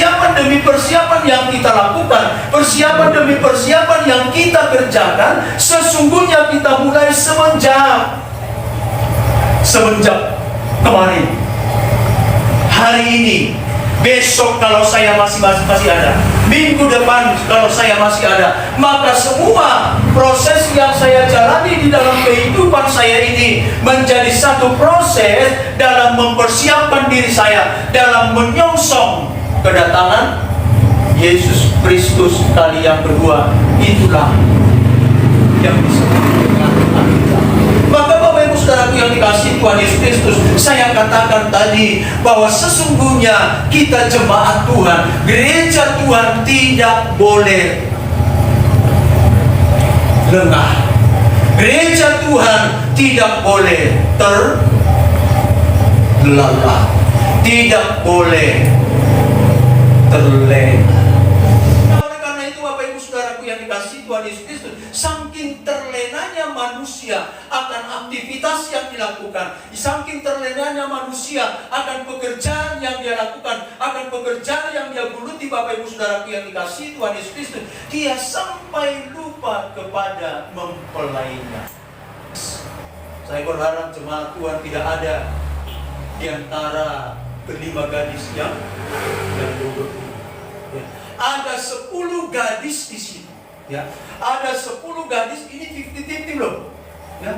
persiapan demi persiapan yang kita lakukan, persiapan demi persiapan yang kita kerjakan, sesungguhnya kita mulai semenjak kemarin, hari ini, besok kalau saya masih ada, minggu depan kalau saya masih ada, maka semua proses yang saya jalani di dalam kehidupan saya ini menjadi satu proses dalam mempersiapkan diri saya dalam menyongsong kedatangan Yesus Kristus kali yang kedua. Itulah yang disebut dengan akhir zaman. Maka Bapak Ibu Saudaraku yang dikasihi Tuhan Yesus Kristus, saya katakan tadi bahwa sesungguhnya kita jemaat Tuhan, gereja Tuhan tidak boleh lengah. Gereja Tuhan tidak boleh terlelap, tidak boleh terlena. Oleh karena itu Bapak Ibu Saudaraku yang dikasihi Tuhan Yesus Kristus, saking terlenanya manusia akan aktivitas yang dilakukan, saking terlenanya manusia akan pekerjaan yang dia lakukan, akan pekerjaan yang dia geluti, Bapak Ibu Saudaraku yang dikasihi Tuhan Yesus Kristus, dia sampai lupa kepada mempelainya. Saya berharap jemaat Tuhan tidak ada di antara kelima gadis yang bodoh. Ya. Ada 10 gadis di sini. Ya. Ada 10 gadis, ini 50-50 loh. Ya.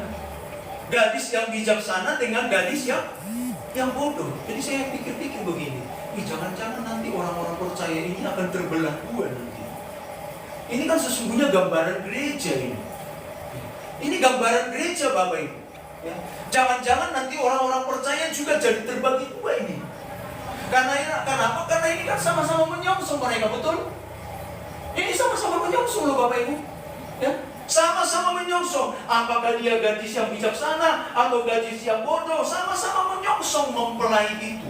Gadis yang bijaksana dengan gadis yang bodoh. Jadi saya pikir-pikir begini, jangan-jangan nanti orang-orang percaya ini akan terbelah dua nanti. Ini kan sesungguhnya gambaran gereja ini. Ini gambaran gereja Bapak Ibu. Ya. Jangan-jangan nanti orang-orang percaya juga jadi terbagi dua ini. Kenapa? Karena ini kan sama-sama menyongsong mereka, betul? Ini sama-sama menyongsong loh Bapak Ibu. Ya. Sama-sama menyongsong. Apakah dia gadis yang bijaksana atau gadis yang bodoh, sama-sama menyongsong mempelai itu.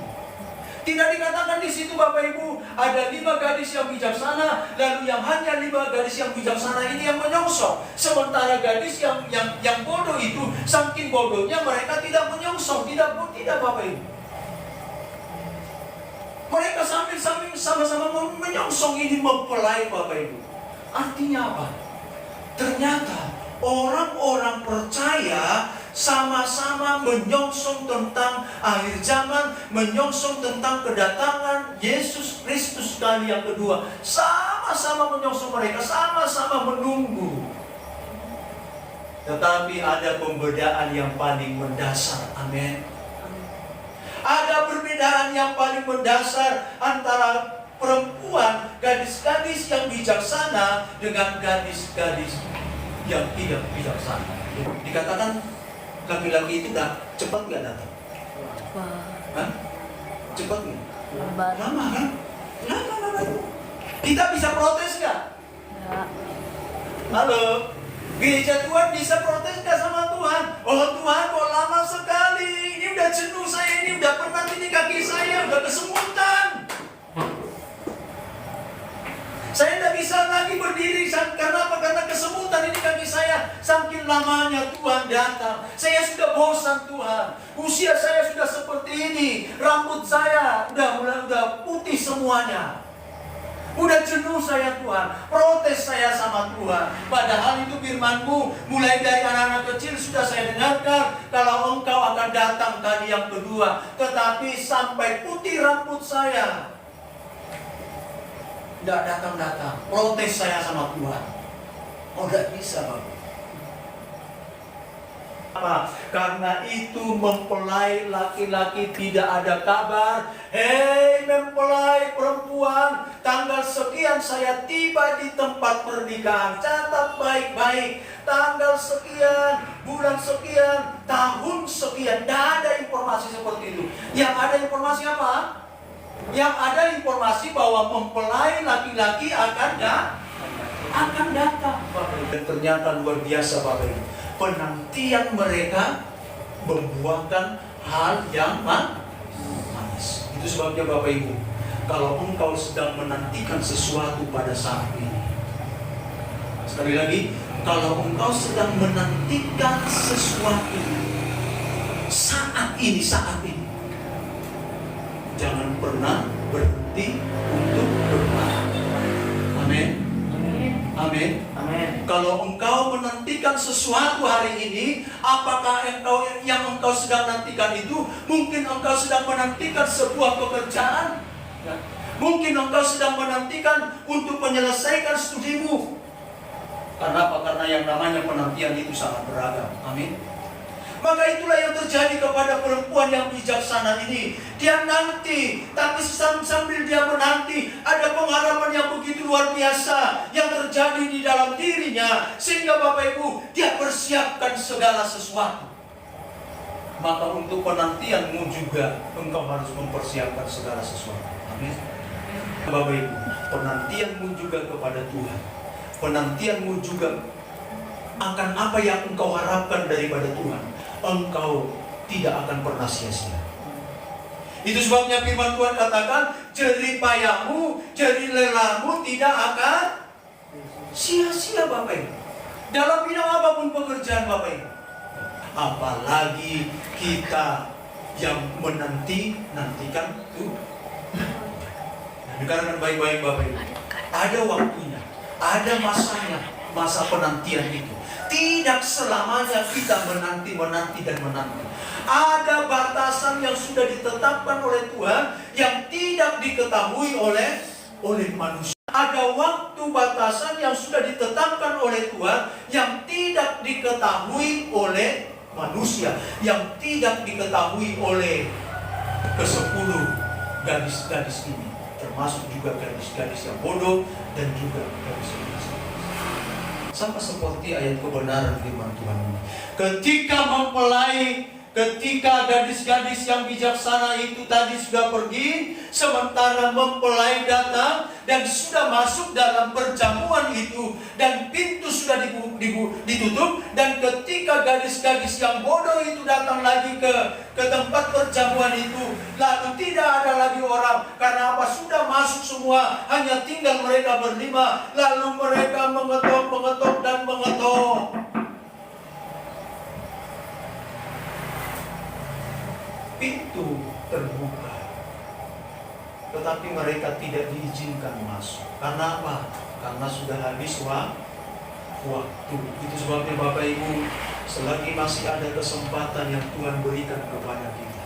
Tidak dikatakan di situ Bapak Ibu ada 5 gadis yang bijaksana, lalu yang hanya 5 gadis yang bijaksana ini yang menyongsong. Sementara gadis yang bodoh itu, saking bodohnya mereka tidak menyongsong, tidak Bapak Ibu. Mereka sama-sama menyongsong ini mempelai Bapak Ibu. Artinya apa? Ternyata orang-orang percaya sama-sama menyongsong tentang akhir zaman, menyongsong tentang kedatangan Yesus Kristus kali yang kedua. Sama-sama menyongsong mereka, sama-sama menunggu. Tetapi ada pembedaan yang paling mendasar. Amin. Ada perbedaan yang paling mendasar antara perempuan, gadis-gadis yang bijaksana dengan gadis-gadis yang tidak bijaksana. Dikatakan laki-laki itu cepat nggak datang? Hah? Cepat nggak? Lama kan? Lama. Kita bisa protes nggak? Ya. Halo? Gereja Tuhan bisa protes nggak sama Tuhan? Oh Tuhan, kok lama sekali? Ini udah jenuh saya, ini udah penat, ini kaki saya udah kesemutan. Saya tidak bisa lagi berdiri. Karena apa? Karena kesemutan ini kaki saya. Saking lamanya Tuhan datang. Saya sudah bosan Tuhan. Usia saya sudah seperti ini. Rambut saya udah putih semuanya. Udah jenuh saya Tuhan. Protes saya sama Tuhan. Padahal itu firman-Mu mulai dari anak-anak kecil sudah saya dengarkan. Kalau Engkau akan datang kali yang kedua. Tetapi sampai putih rambut saya tidak datang-datang. Protes saya sama Tuhan. Oh tidak bisa Bapak. Apa? Karena itu mempelai laki-laki tidak ada kabar. Hei mempelai perempuan, tanggal sekian saya tiba di tempat pernikahan. Catat baik-baik. Tanggal sekian, bulan sekian, tahun sekian. Tidak ada informasi seperti itu. Yang ada informasi apa? Yang ada informasi bahwa mempelai laki-laki akan datang. Dan ternyata luar biasa Bapak Ibu. Penantian mereka membuahkan hal yang manis. Itu sebabnya Bapak Ibu, kalau engkau sedang menantikan sesuatu pada saat ini, sekali lagi, kalau engkau sedang menantikan sesuatu saat ini, jangan pernah berhenti untuk berdoa. Amin. Amin. Amin. Kalau engkau menantikan sesuatu hari ini, apakah yang engkau sedang nantikan itu? Mungkin engkau sedang menantikan sebuah pekerjaan. Ya. Mungkin engkau sedang menantikan untuk menyelesaikan studimu. Karena apa? Karena yang namanya penantian itu sangat beragam. Amin. Maka itulah yang terjadi kepada perempuan yang bijaksana ini. Dia nanti, tapi sambil dia menanti, ada pengharapan yang begitu luar biasa yang terjadi di dalam dirinya. Sehingga Bapak Ibu, dia persiapkan segala sesuatu. Maka untuk penantianmu juga, engkau harus mempersiapkan segala sesuatu. Amin. Bapak Ibu, penantianmu juga kepada Tuhan. Penantianmu juga akan apa yang engkau harapkan daripada Tuhan, engkau tidak akan pernah sia-sia. Itu sebabnya firman Tuhan katakan, jerih payahmu, jerih lelahmu tidak akan sia-sia Bapak Ibu. Dalam bidang apapun pekerjaan Bapak Ibu. Apalagi kita yang nantikan Tuhan. Dengarkan baik-baik Bapak Ibu. Ada waktunya, ada masanya, masa penantian itu. Tidak selamanya kita menanti dan menanti. Ada batasan yang sudah ditetapkan oleh Tuhan yang tidak diketahui oleh manusia. Ada waktu batasan yang sudah ditetapkan oleh Tuhan yang tidak diketahui oleh manusia, yang tidak diketahui oleh ke-10 gadis-gadis ini, termasuk juga gadis-gadis yang bodoh dan juga gadis-gadis. Sama seperti ayat kebenaran firman Tuhan ini. Ketika gadis-gadis yang bijaksana itu tadi sudah pergi, sementara mempelai datang dan sudah masuk dalam perjamuan itu, dan pintu sudah ditutup, dan ketika gadis-gadis yang bodoh itu datang lagi ke tempat perjamuan itu, lalu tidak ada lagi orang. Karena apa? Sudah masuk semua, hanya tinggal mereka berlima. Lalu mereka mengetok dan mengetok. Pintu terbuka, tetapi mereka tidak diizinkan masuk. Karena apa? Karena sudah habis waktu. Itu sebabnya Bapak Ibu, selagi masih ada kesempatan yang Tuhan berikan kepada kita,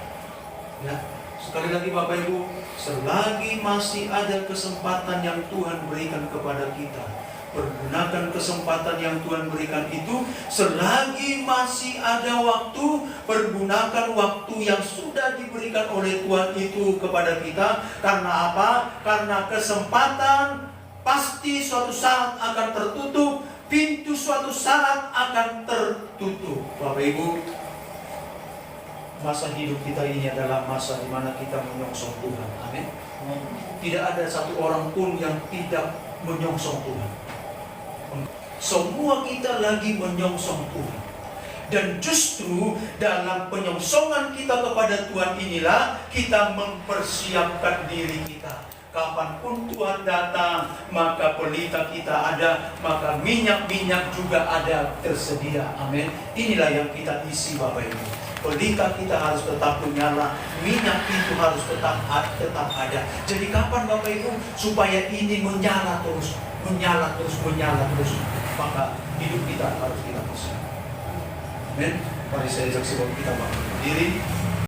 ya, sekali lagi Bapak Ibu, selagi masih ada kesempatan yang Tuhan berikan kepada kita, pergunakan kesempatan yang Tuhan berikan itu. Selagi masih ada waktu, pergunakan waktu yang sudah diberikan oleh Tuhan itu kepada kita. Karena apa? Karena kesempatan pasti suatu saat akan tertutup. Pintu suatu saat akan tertutup. Bapak Ibu, masa hidup kita ini adalah masa di mana kita menyongsong Tuhan. Amin. Tidak ada satu orang pun yang tidak menyongsong Tuhan. Semua kita lagi menyongsong Tuhan. Dan justru dalam penyongsongan kita kepada Tuhan inilah kita mempersiapkan diri kita. Kapanpun Tuhan datang, maka pelita kita ada, maka minyak-minyak juga ada tersedia. Amin. Inilah yang kita isi Bapak Ibu. Pelita kita harus tetap menyala, minyak itu harus tetap ada. Jadi kapan Bapak Ibu supaya ini menyala terus, maka hidup kita harus kita persiapkan. Amin. Mari saya saksi bahwa kita bangkit berdiri.